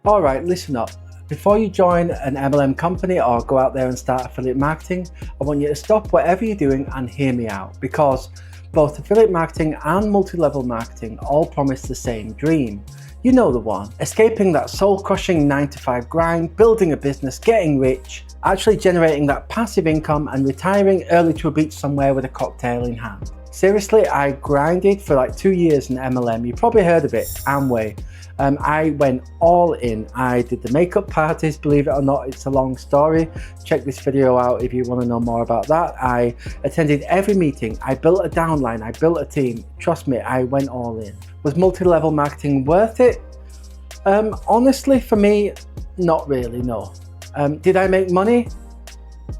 Alright, listen up. Before you join an MLM company or go out there and start affiliate marketing, I want you to stop whatever you're doing and hear me out, because both affiliate marketing and multi-level marketing all promise the same dream. You know the one: escaping that soul-crushing 9-to-5 grind, building a business, getting rich, actually generating that passive income and retiring early to a beach somewhere with a cocktail in hand. Seriously, I grinded for like 2 years in MLM. You probably heard of it, Amway. I went all in. I did the makeup parties, believe it or not, it's a long story. Check this video out if you want to know more about that. I attended every meeting. I built a downline. I built a team. Trust me, I went all in. Was multi-level marketing worth it? Honestly, for me, not really, no. Did I make money?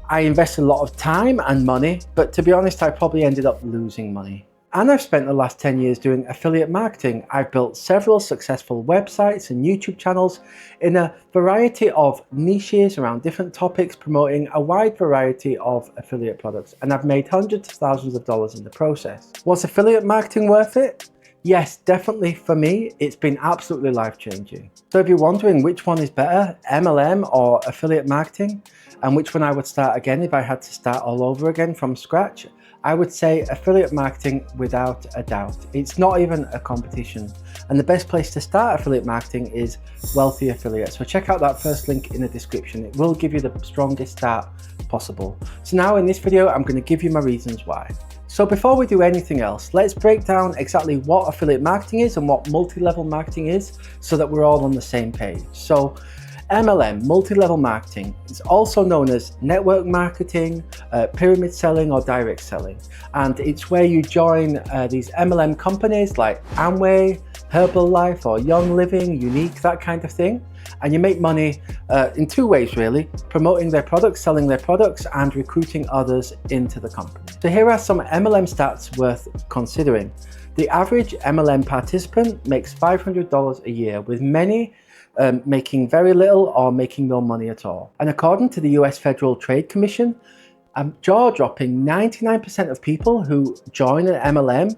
I invested a lot of time and money, but to be honest, I probably ended up losing money. And I've spent the last 10 years doing affiliate marketing. I've built several successful websites and YouTube channels in a variety of niches around different topics, promoting a wide variety of affiliate products. And I've made hundreds of thousands of dollars in the process. Was affiliate marketing worth it? Yes, definitely. For me, it's been absolutely life-changing. So if you're wondering which one is better, MLM or affiliate marketing, and which one I would start again if I had to start all over again from scratch, I would say affiliate marketing without a doubt. It's not even a competition. And the best place to start affiliate marketing is Wealthy Affiliate. So check out that first link in the description. It will give you the strongest start possible. So now in this video, I'm going to give you my reasons why. So before we do anything else, let's break down exactly what affiliate marketing is and what multi-level marketing is so that we're all on the same page. So MLM, multi-level marketing, is also known as network marketing, pyramid selling or direct selling. And it's where you join these MLM companies like Amway, Herbalife or Young Living, Unique, that kind of thing. And you make money in two ways really: promoting their products, selling their products, and recruiting others into the company. So here are some MLM stats worth considering. The average MLM participant makes $500 a year, with many making very little or making no money at all. And according to the US Federal Trade Commission, jaw-dropping 99% of people who join an MLM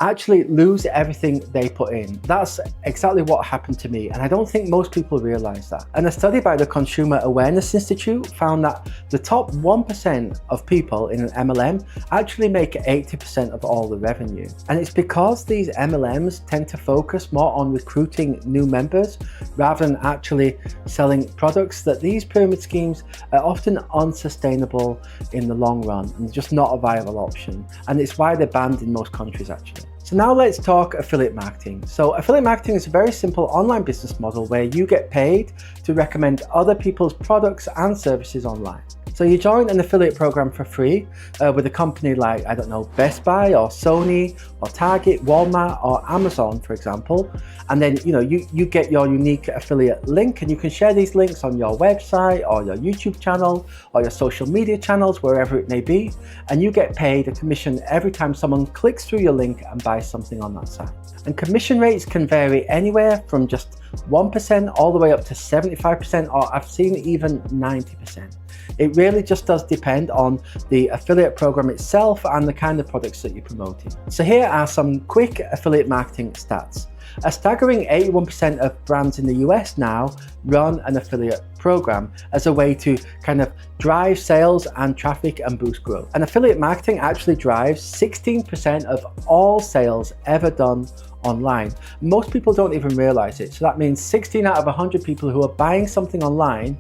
actually lose everything they put in. That's exactly what happened to me, and I don't think most people realize that. And a study by the Consumer Awareness Institute found that the top 1% of people in an MLM actually make 80% of all the revenue. And it's because these MLMs tend to focus more on recruiting new members rather than actually selling products, that these pyramid schemes are often unsustainable in the long run and just not a viable option. And it's why they're banned in most countries actually. So now let's talk affiliate marketing. So affiliate marketing is a very simple online business model where you get paid to recommend other people's products and services online. So you join an affiliate program for free with a company like, I don't know, Best Buy or Sony or Target, Walmart or Amazon, for example. And then, you get your unique affiliate link, and you can share these links on your website or your YouTube channel or your social media channels, wherever it may be. And you get paid a commission every time someone clicks through your link and buys something on that site. And commission rates can vary anywhere from just 1% all the way up to 75%, or I've seen even 90%. It really just does depend on the affiliate program itself and the kind of products that you're promoting. So here are some quick affiliate marketing stats. A staggering 81% of brands in the US now run an affiliate program as a way to kind of drive sales and traffic and boost growth. And affiliate marketing actually drives 16% of all sales ever done online. Most people don't even realize it. So that means 16 out of 100 people who are buying something online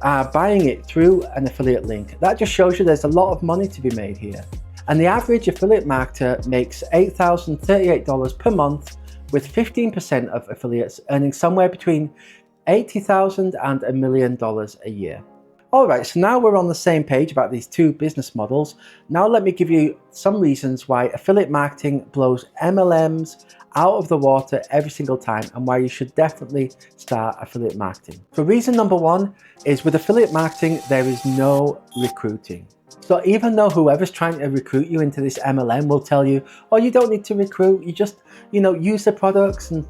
are buying it through an affiliate link. That just shows you there's a lot of money to be made here. And the average affiliate marketer makes $8,038 per month, with 15% of affiliates earning somewhere between $80,000 and $1 million a year. Alright, so now we're on the same page about these two business models. Now let me give you some reasons why affiliate marketing blows MLMs out of the water every single time, and why you should definitely start affiliate marketing. So reason number one is, with affiliate marketing, there is no recruiting. So even though whoever's trying to recruit you into this MLM will tell you, oh, you don't need to recruit, you just, use the products and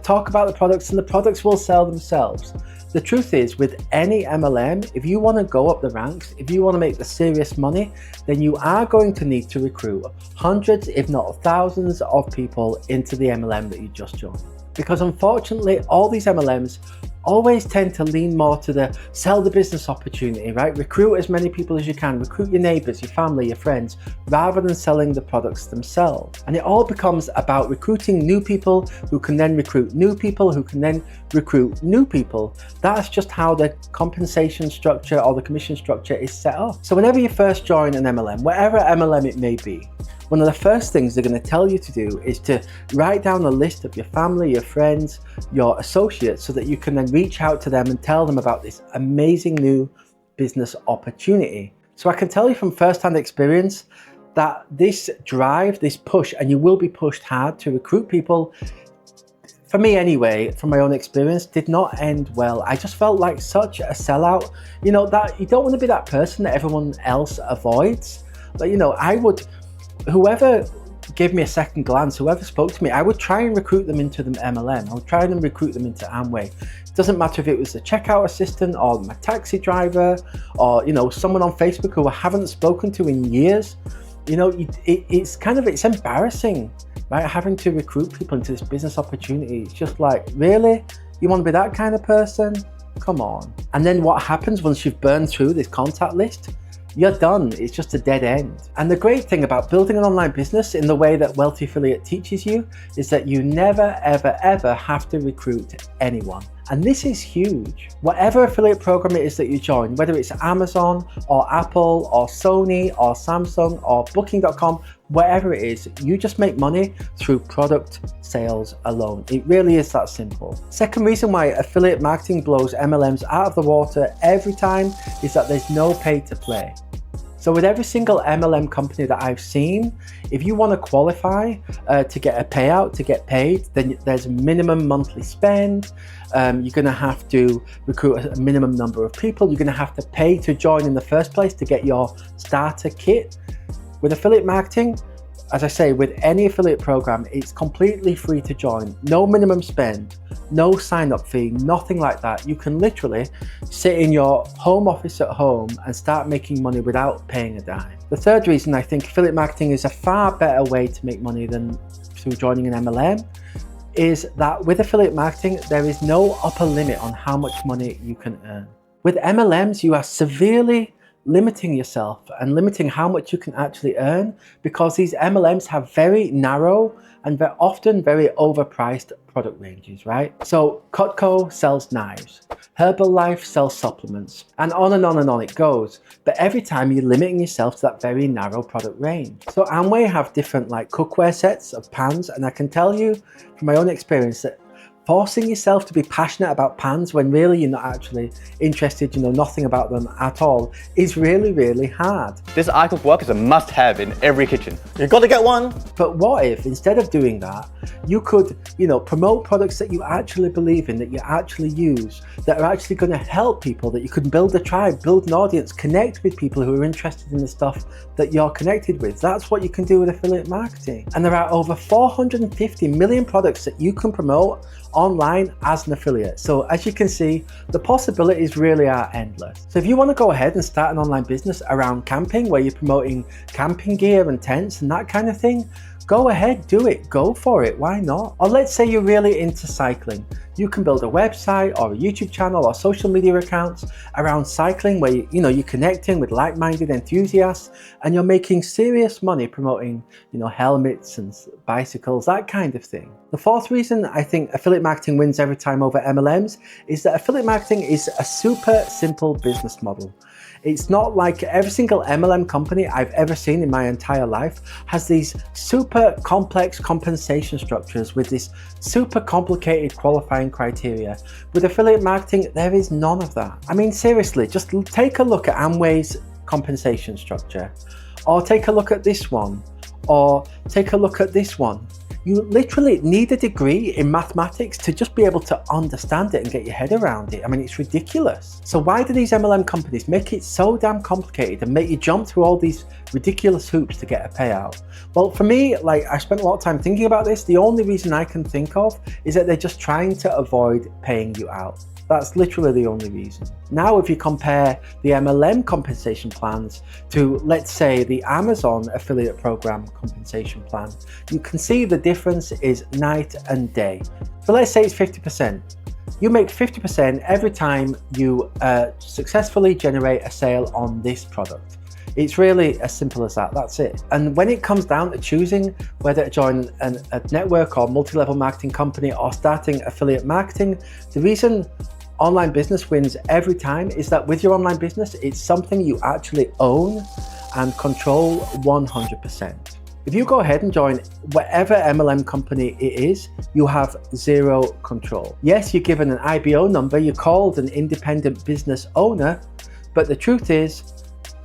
talk about the products, and the products will sell themselves. The truth is, with any MLM, if you want to go up the ranks, if you want to make the serious money, then you are going to need to recruit hundreds, if not thousands of people into the MLM that you just joined. Because unfortunately, all these MLMs always tend to lean more to the sell the business opportunity, right? Recruit as many people as you can, recruit your neighbors, your family, your friends, rather than selling the products themselves. And it all becomes about recruiting new people who can then recruit new people who can then recruit new people. That's just how the compensation structure or the commission structure is set up. So whenever you first join an MLM, whatever MLM it may be, one of the first things they're going to tell you to do is to write down a list of your family, your friends, your associates, so that you can then reach out to them and tell them about this amazing new business opportunity. So I can tell you from first-hand experience that this drive, this push, and you will be pushed hard to recruit people, for me anyway, from my own experience, did not end well. I just felt like such a sellout. You know, that you don't want to be that person that everyone else avoids. But you know, whoever gave me a second glance, whoever spoke to me, I would try and recruit them into the MLM. I would try and recruit them into Amway. It doesn't matter if it was the checkout assistant or my taxi driver or, you know, someone on Facebook who I haven't spoken to in years. You know, it's embarrassing, right? Having to recruit people into this business opportunity. It's just like, really? You want to be that kind of person? Come on. And then what happens once you've burned through this contact list? You're done. It's just a dead end. And the great thing about building an online business in the way that Wealthy Affiliate teaches you is that you never, ever, ever have to recruit anyone. And this is huge. Whatever affiliate program it is that you join, whether it's Amazon or Apple or Sony or Samsung or Booking.com, whatever it is, you just make money through product sales alone. It really is that simple. Second reason why affiliate marketing blows MLMs out of the water every time is that there's no pay to play. So with every single MLM company that I've seen, if you want to qualify to get a payout, to get paid, then there's a minimum monthly spend. You're going to have to recruit a minimum number of people. You're going to have to pay to join in the first place to get your starter kit. With affiliate marketing, as I say, with any affiliate program, it's completely free to join. No minimum spend, no sign-up fee, nothing like that. You can literally sit in your home office at home and start making money without paying a dime. The third reason I think affiliate marketing is a far better way to make money than through joining an MLM is that with affiliate marketing, there is no upper limit on how much money you can earn. With MLMs, you are severely limiting yourself and limiting how much you can actually earn because these MLMs have very narrow and often very overpriced product ranges, right? So Cutco sells knives, Herbalife sells supplements, and on it goes. But every time you're limiting yourself to that very narrow product range. So Amway have different like cookware sets of pans, and I can tell you from my own experience that forcing yourself to be passionate about pans when really you're not actually interested, you know nothing about them at all, is really, really hard. This iCook Wok is a must-have in every kitchen. You gotta get one. But what if instead of doing that, you could, promote products that you actually believe in, that you actually use, that are actually going to help people, that you can build a tribe, build an audience, connect with people who are interested in the stuff that you're connected with. That's what you can do with affiliate marketing. And there are over 450 million products that you can promote online as an affiliate. So as you can see, the possibilities really are endless. So if you want to go ahead and start an online business around camping, where you're promoting camping gear and tents and that kind of thing, go ahead, do it, go for it, why not? Or let's say you're really into cycling. You can build a website or a YouTube channel or social media accounts around cycling where you're connecting with like-minded enthusiasts and you're making serious money promoting helmets and bicycles, that kind of thing. The fourth reason I think affiliate marketing wins every time over MLMs is that affiliate marketing is a super simple business model. It's not like every single MLM company I've ever seen in my entire life has these super complex compensation structures with this super complicated qualifying criteria. With affiliate marketing, there is none of that. I mean, seriously, just take a look at Amway's compensation structure, or take a look at this one, or take a look at this one. You literally need a degree in mathematics to just be able to understand it and get your head around it. I mean, it's ridiculous. So why do these MLM companies make it so damn complicated and make you jump through all these ridiculous hoops to get a payout? Well, for me, I spent a lot of time thinking about this. The only reason I can think of is that they're just trying to avoid paying you out. That's literally the only reason. Now, if you compare the MLM compensation plans to, let's say, the Amazon affiliate program compensation plan, you can see the difference is night and day. So let's say it's 50%. You make 50% every time you successfully generate a sale on this product. It's really as simple as that, that's it. And when it comes down to choosing whether to join a network or multi-level marketing company or starting affiliate marketing, the reason online business wins every time is that with your online business, it's something you actually own and control 100%. If you go ahead and join whatever MLM company it is, you have zero control. Yes, you're given an IBO number, you're called an independent business owner, but the truth is,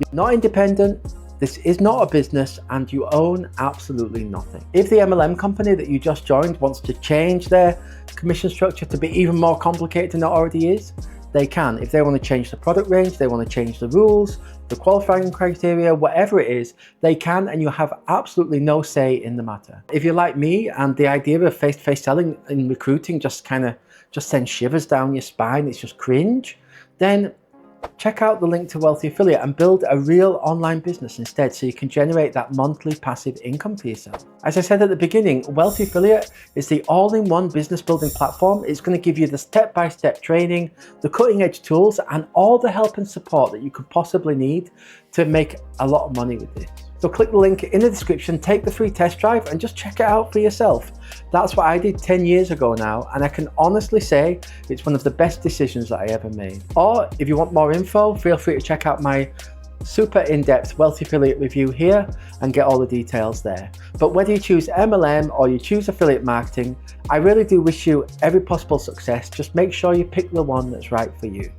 you're not independent, this is not a business, and you own absolutely nothing. If the MLM company that you just joined wants to change their commission structure to be even more complicated than it already is, they can. If they want to change the product range, they want to change the rules, the qualifying criteria, whatever it is, they can, and you have absolutely no say in the matter. If you're like me and the idea of face-to-face selling in recruiting just sends shivers down your spine, it's just cringe, then check out the link to Wealthy Affiliate and build a real online business instead so you can generate that monthly passive income for yourself. As I said at the beginning, Wealthy Affiliate is the all-in-one business building platform. It's going to give you the step-by-step training, the cutting-edge tools, and all the help and support that you could possibly need to make a lot of money with this. So click the link in the description, take the free test drive, and just check it out for yourself. That's what I did 10 years ago now, and I can honestly say it's one of the best decisions that I ever made. Or if you want more info, feel free to check out my super in-depth Wealthy Affiliate review here and get all the details there. But whether you choose MLM or you choose affiliate marketing, I really do wish you every possible success. Just make sure you pick the one that's right for you.